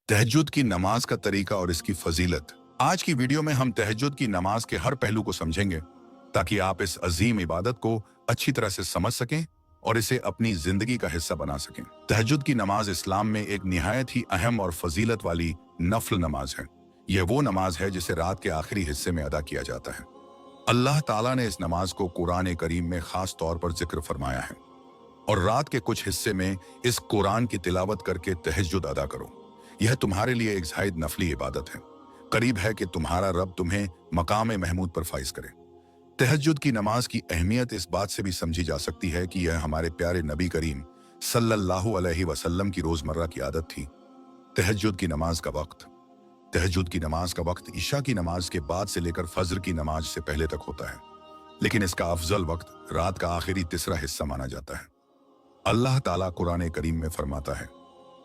तहज्जुद की नमाज का तरीका और इसकी फजीलत। आज की वीडियो में हम तहज्जुद की नमाज के हर पहलू को समझेंगे ताकि आप इस अजीम इबादत को अच्छी तरह से समझ सकें और इसे अपनी जिंदगी का हिस्सा बना सकें। तहज्जुद की नमाज इस्लाम में एक निहायत ही अहम और फजीलत वाली नफल नमाज है। यह वो नमाज है जिसे रात के आखिरी हिस्से में अदा किया जाता है। अल्लाह ताला ने इस नमाज को कुरान करीम में खास तौर पर जिक्र फरमाया है और रात के कुछ हिस्से में इस कुरान की तिलावत करके तहज्जुद अदा करो। यह तुम्हारे लिए एक जायद नफली इबादत है। करीब है कि तुम्हारा रब तुम्हें मकाम महमूद पर फाइज करे। तहज्जुद की नमाज की अहमियत इस बात से भी समझी जा सकती है कि यह हमारे प्यारे नबी करीम सल्लल्लाहु अलैहि वसल्लम की रोजमर्रा की आदत थी। तहज्जुद की नमाज का वक्त। तहज्जुद की नमाज का वक्त ईशा की नमाज के बाद से लेकर फजर की नमाज से पहले तक होता है, लेकिन इसका अफजल वक्त रात का आखिरी तीसरा हिस्सा माना जाता है। अल्लाह ताला कुरान करीम में फरमाता है,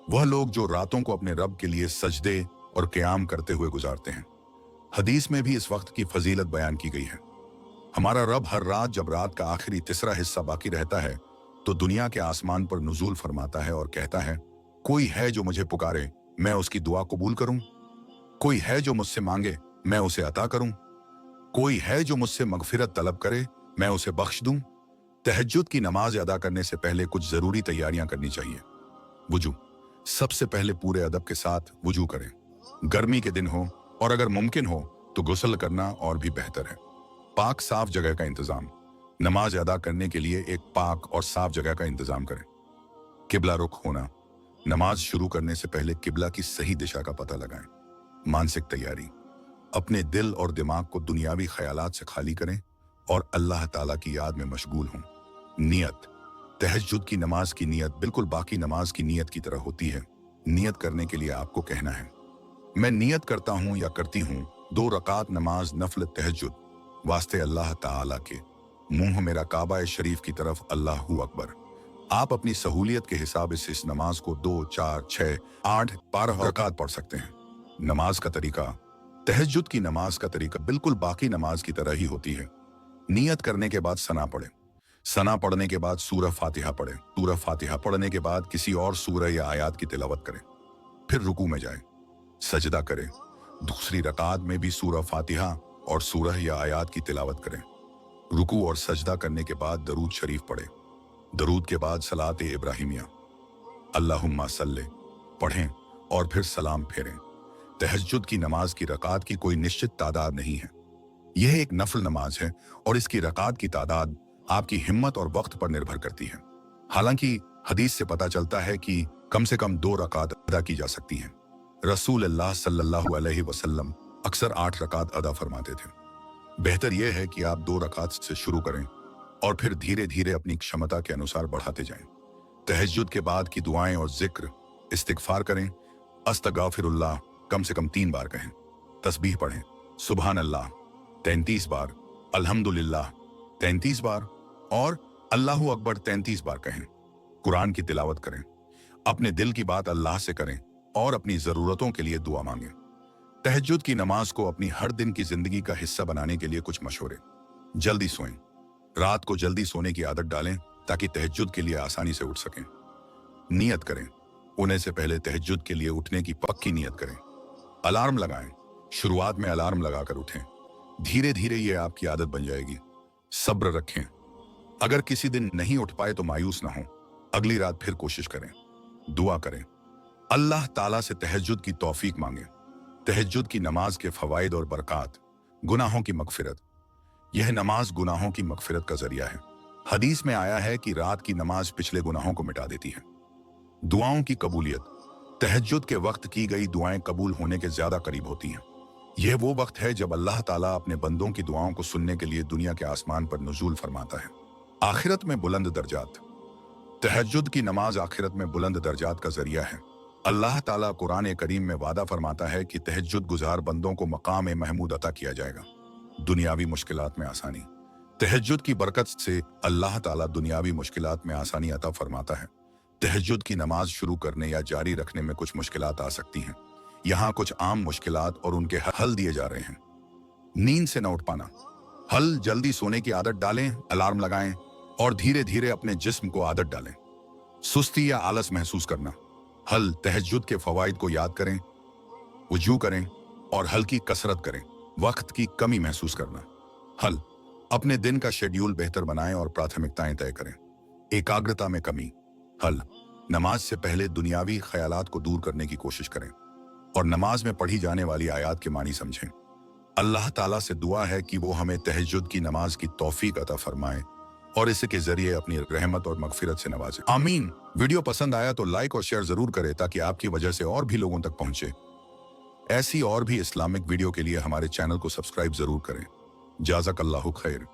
वह लोग जो रातों को अपने रब के लिए सजदे और क़याम करते हुए गुजारते हैं। हदीस में भी इस वक्त की फजीलत बयान की गई है। हमारा रब हर रात जब रात का आखिरी तीसरा हिस्सा बाकी रहता है तो दुनिया के आसमान पर नुज़ूल फरमाता है और कहता है, कोई है जो मुझे पुकारे, मैं उसकी दुआ कबूल करूं। कोई है जो मुझसे मांगे, मैं उसे अता करूं। कोई है जो मुझसे मगफिरत तलब करे, मैं उसे बख्श दूं। तहज्जुद की नमाज अदा करने से पहले कुछ जरूरी तैयारियां करनी चाहिए। वुजू। सबसे पहले पूरे अदब के साथ वुजू करें। गर्मी के दिन हो और अगर मुमकिन हो तो गुस्ल करना और भी बेहतर है। पाक साफ जगह का इंतजाम। नमाज अदा करने के लिए एक पाक और साफ जगह का इंतजाम करें। किबला रुख होना। नमाज शुरू करने से पहले किबला की सही दिशा का पता लगाएं। मानसिक तैयारी। अपने दिल और दिमाग को दुनियावी ख्यालात से खाली करें और अल्लाह ताला की याद में मशगूल हों। नियत। तहज्जुद की नमाज की नियत बिल्कुल बाकी नमाज की नियत की तरह होती है। नियत करने के लिए आपको कहना है, मैं नियत करता हूं या करती हूं 2 रकात नमाज नफल तहज्जुद वास्ते अल्लाह ताला के। मुंह मेरा काबा शरीफ की तरफ, अल्लाहू अकबर। आप अपनी सहूलियत के हिसाब से इस नमाज को 2, 4, 6, 8, 12 रकात पढ़ सकते हैं। नमाज का तरीका। तहज्जुद की नमाज का तरीका बिल्कुल बाकी नमाज की तरह ही होती है। नियत करने के बाद सना पढ़ें। सना पढ़ने के बाद सूरह फातिहा पढ़ें। सूरह फातिहा पढ़ने के बाद किसी और सूरह या आयात की तिलावत करें। फिर रुकू में जाएं, सजदा करें। दूसरी रकात में भी सूरह फातिहा और सूरह या आयात की तिलावत करें। रुकू और सजदा करने के बाद दरूद शरीफ पढ़ें। दरूद के बाद सलात इब्राहिमिया अल्लाहुम्मा सल्ले पढ़ें और फिर सलाम फेरें। तहज्जुद की नमाज की रकात की कोई निश्चित तादाद नहीं है। यह एक नफल नमाज है और इसकी रकात की तादाद आपकी हिम्मत और वक्त पर निर्भर करती है। हालांकि हदीस से पता चलता है कि कम से कम 2 रकात अदा की जा सकती हैं। रसूल अल्लाह सल्लल्लाहु अलैहि वसल्लम अक्सर 8 रकात अदा फरमाते थे। बेहतर यह है कि आप 2 रकात से शुरू करें और फिर धीरे धीरे अपनी क्षमता के अनुसार बढ़ाते जाएं। तहज्जुद के बाद की दुआएं और जिक्र, इस्तिगफार करें। अस्तगफिरुल्लाह कम से कम 3 बार कहें। तस्बीह पढ़ें। सुभान अल्लाह 33 बार, अल्हम्दुलिल्लाह 33 बार और अल्लाहू अकबर 33 बार कहें। कुरान की तिलावत करें। अपने दिल की बात अल्लाह से करें और अपनी जरूरतों के लिए दुआ मांगें। तहज्जुद की नमाज को अपनी हर दिन की जिंदगी का हिस्सा बनाने के लिए कुछ मशवरे। जल्दी सोएं। रात को जल्दी सोने की आदत डालें ताकि तहज्जुद के लिए आसानी से उठ सकें। नियत करें। उन्हें से पहले तहज्जुद के लिए उठने की पक्की नियत करें। अलार्म लगाएं। शुरुआत में अलार्म लगाकर उठें। धीरे धीरे ये आपकी आदत बन जाएगी। सब्र रखें। अगर किसी दिन नहीं उठ पाए तो मायूस ना हो। अगली रात फिर कोशिश करें। दुआ करें। अल्लाह ताला से तहज्जुद की तौफीक मांगे। तहज्जुद की नमाज के फवाइद और बरक़ात। गुनाहों की मगफिरत। यह नमाज गुनाहों की मगफिरत का जरिया है। हदीस में आया है कि रात की नमाज पिछले गुनाहों को मिटा देती है। दुआओं की कबूलियत। तहज्जुद के वक्त की गई दुआएं कबूल होने के ज्यादा करीब होती हैं। यह वो वक्त है जब अल्लाह ताला अपने बंदों की दुआओं को सुनने के लिए दुनिया के आसमान पर नुज़ूल फरमाता है। आखिरत में बुलंद दर्जात। तहज्जुद की नमाज आखिरत में बुलंद दर्जात का जरिया है। अल्लाह ताला कुरान करीम में वादा फरमाता है कि तहज्जुद गुजार बंदों को मकाम महमूद अता किया जाएगा। दुनियावी मुश्किलात में आसानी। तहज्जुद की बरकत से अल्लाह ताला दुनियावी मुश्किलात में आसानी अता फरमाता है। तहज्जुद की नमाज शुरू करने या जारी रखने में कुछ मुश्किलात आ सकती हैं। यहाँ कुछ आम मुश्किलात और उनके हल दिए जा रहे हैं। नींद से न उठ पाना। हल जल्दी सोने की आदत डालें, अलार्म लगाएं और धीरे धीरे अपने जिस्म को आदत डालें। सुस्ती या आलस महसूस करना। हल तहज्जुद के फवाइद को याद करें, वजू करें और हल्की कसरत करें। वक्त की कमी महसूस करना। हल अपने दिन का शेड्यूल बेहतर बनाएं और प्राथमिकताएं तय करें। एकाग्रता में कमी। हल नमाज से पहले दुनियावी ख्यालात को दूर करने की कोशिश करें और नमाज में पढ़ी जाने वाली आयत के मानी समझें। अल्लाह ताला से दुआ है कि वो हमें तहज्जुद की नमाज की तौफीक अता फरमाए और इसके जरिए अपनी रहमत और मगफिरत से नवाजे। आमीन। वीडियो पसंद आया तो लाइक और शेयर जरूर करें ताकि आपकी वजह से और भी लोगों तक पहुंचे। ऐसी और भी इस्लामिक वीडियो के लिए हमारे चैनल को सब्सक्राइब जरूर करें। जाज़ाकल्लाहु खैर।